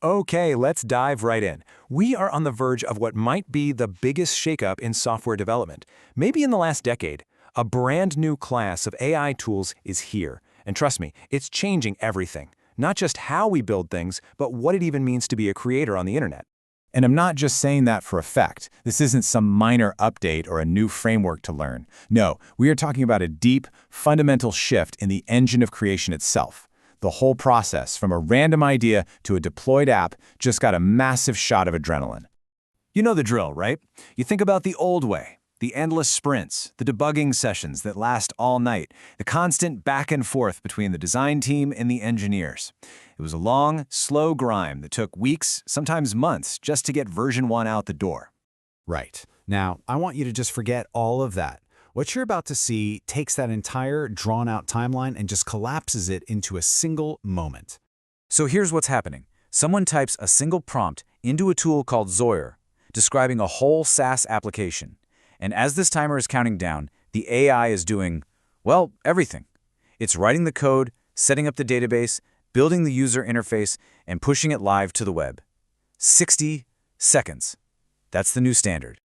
Okay, let's dive right in. We are on the verge of what might be the biggest shakeup in software development, maybe in the last decade. A brand new class of AI tools is here. And trust me, it's changing everything. Not just how we build things, but what it even means to be a creator on the internet. And I'm not just saying that for effect. This isn't some minor update or a new framework to learn. No, we are talking about a deep, fundamental shift in the engine of creation itself. The whole process, from a random idea to a deployed app, just got a massive shot of adrenaline. You know the drill, right? You think about the old way, the endless sprints, the debugging sessions that last all night, the constant back and forth between the design team and the engineers. It was a long, slow grind that took weeks, sometimes months, just to get version 1 out the door. Right. Now, I want you to just forget all of that. What you're about to see takes that entire drawn-out timeline and just collapses it into a single moment. So here's what's happening. Someone types a single prompt into a tool called Zoer, describing a whole SaaS application. And as this timer is counting down, the AI is doing, well, everything. It's writing the code, setting up the database, building the user interface, and pushing it live to the web. 60 seconds. That's the new standard.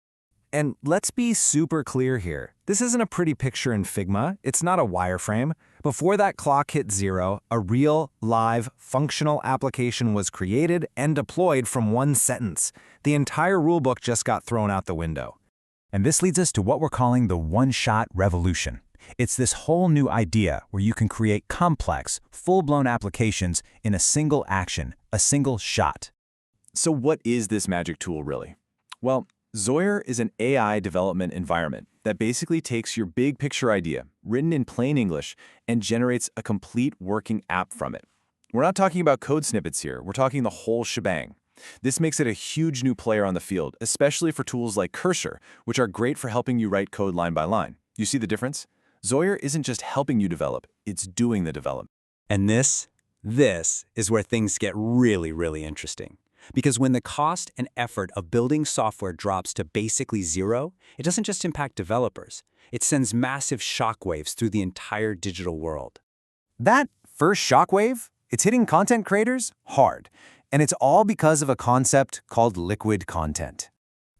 And let's be super clear here. This isn't a pretty picture in Figma. It's not a wireframe. Before that clock hit 0, a real, live, functional application was created and deployed from one sentence. The entire rulebook just got thrown out the window. And this leads us to what we're calling the one-shot revolution. It's this whole new idea where you can create complex, full-blown applications in a single action, a single shot. So what is this magic tool really? Well, Zoer is an AI development environment that basically takes your big picture idea, written in plain English, and generates a complete working app from it. We're not talking about code snippets here, we're talking the whole shebang. This makes it a huge new player on the field, especially for tools like Cursor, which are great for helping you write code line by line. You see the difference? Zoer isn't just helping you develop, it's doing the development. And this is where things get really interesting. Because when the cost and effort of building software drops to basically 0, it doesn't just impact developers. It sends massive shockwaves through the entire digital world. That first shockwave, it's hitting content creators hard. And it's all because of a concept called liquid content.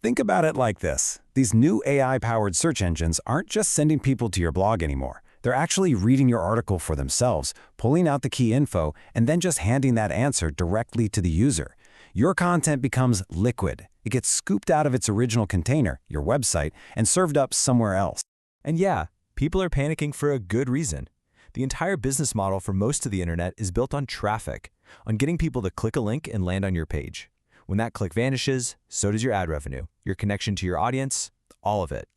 Think about it like this. These new AI-powered search engines aren't just sending people to your blog anymore. They're actually reading your article for themselves, pulling out the key info, and then just handing that answer directly to the user. Your content becomes liquid. It gets scooped out of its original container, your website, and served up somewhere else. And yeah, people are panicking for a good reason. The entire business model for most of the internet is built on traffic, on getting people to click a link and land on your page. When that click vanishes, so does your ad revenue, your connection to your audience, all of it.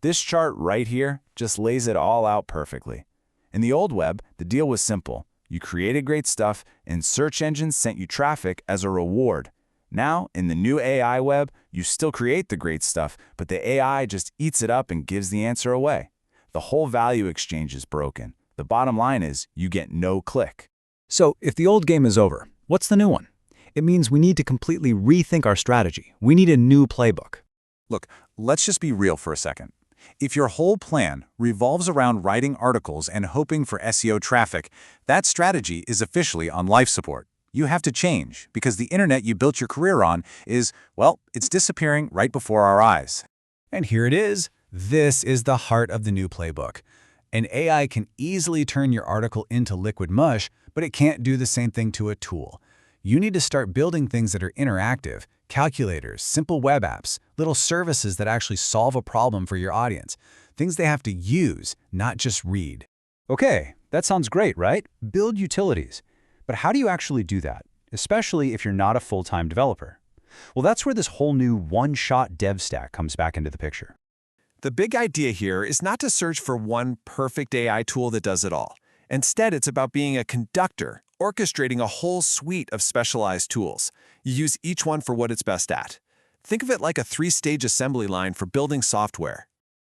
This chart right here just lays it all out perfectly. In the old web, the deal was simple. You created great stuff, and search engines sent you traffic as a reward. Now, in the new AI web, you still create the great stuff, but the AI just eats it up and gives the answer away. The whole value exchange is broken. The bottom line is you get no click. So, if the old game is over, what's the new one? It means we need to completely rethink our strategy. We need a new playbook. Look, let's just be real for a second. If your whole plan revolves around writing articles and hoping for SEO traffic, that strategy is officially on life support. You have to change because the internet you built your career on is, well, it's disappearing right before our eyes. And here it is. This is the heart of the new playbook. An AI can easily turn your article into liquid mush, but it can't do the same thing to a tool. You need to start building things that are interactive, calculators, simple web apps, little services that actually solve a problem for your audience, things they have to use, not just read. Okay, that sounds great, right? Build utilities. But how do you actually do that, especially if you're not a full-time developer? Well, that's where this whole new one-shot dev stack comes back into the picture. The big idea here is not to search for one perfect AI tool that does it all. Instead, it's about being a conductor, orchestrating a whole suite of specialized tools. You use each one for what it's best at. Think of it like a 3-stage assembly line for building software.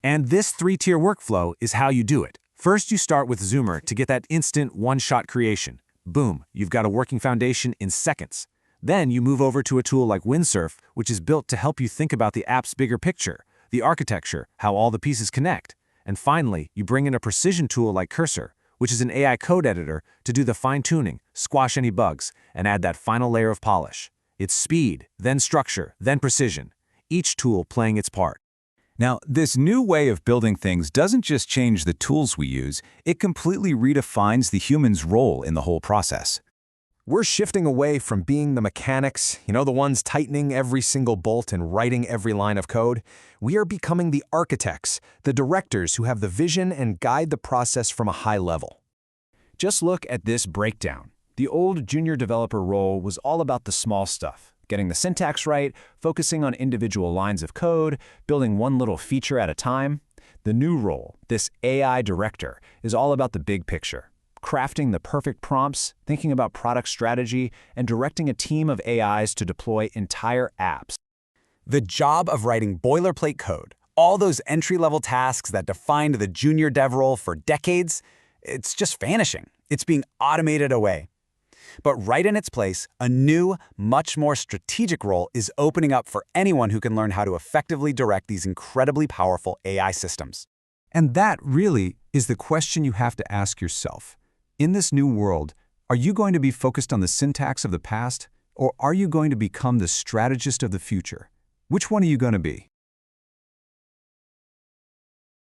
And this 3-tier workflow is how you do it. First, you start with Zoer to get that instant one-shot creation. Boom, you've got a working foundation in seconds. Then you move over to a tool like Windsurf, which is built to help you think about the app's bigger picture, the architecture, how all the pieces connect. And finally, you bring in a precision tool like Cursor, which is an AI code editor, to do the fine-tuning, squash any bugs, and add that final layer of polish. It's speed, then structure, then precision, each tool playing its part. Now, this new way of building things doesn't just change the tools we use, it completely redefines the human's role in the whole process. We're shifting away from being the mechanics, the ones tightening every single bolt and writing every line of code. We are becoming the architects, the directors who have the vision and guide the process from a high level. Just look at this breakdown. The old junior developer role was all about the small stuff, getting the syntax right, focusing on individual lines of code, building one little feature at a time. The new role, this AI director, is all about the big picture, crafting the perfect prompts, thinking about product strategy, and directing a team of AIs to deploy entire apps. The job of writing boilerplate code, all those entry-level tasks that defined the junior dev role for decades, it's just vanishing. It's being automated away. But right in its place, a new, much more strategic role is opening up for anyone who can learn how to effectively direct these incredibly powerful AI systems. And that really is the question you have to ask yourself. In this new world, are you going to be focused on the syntax of the past, or are you going to become the strategist of the future? Which one are you going to be?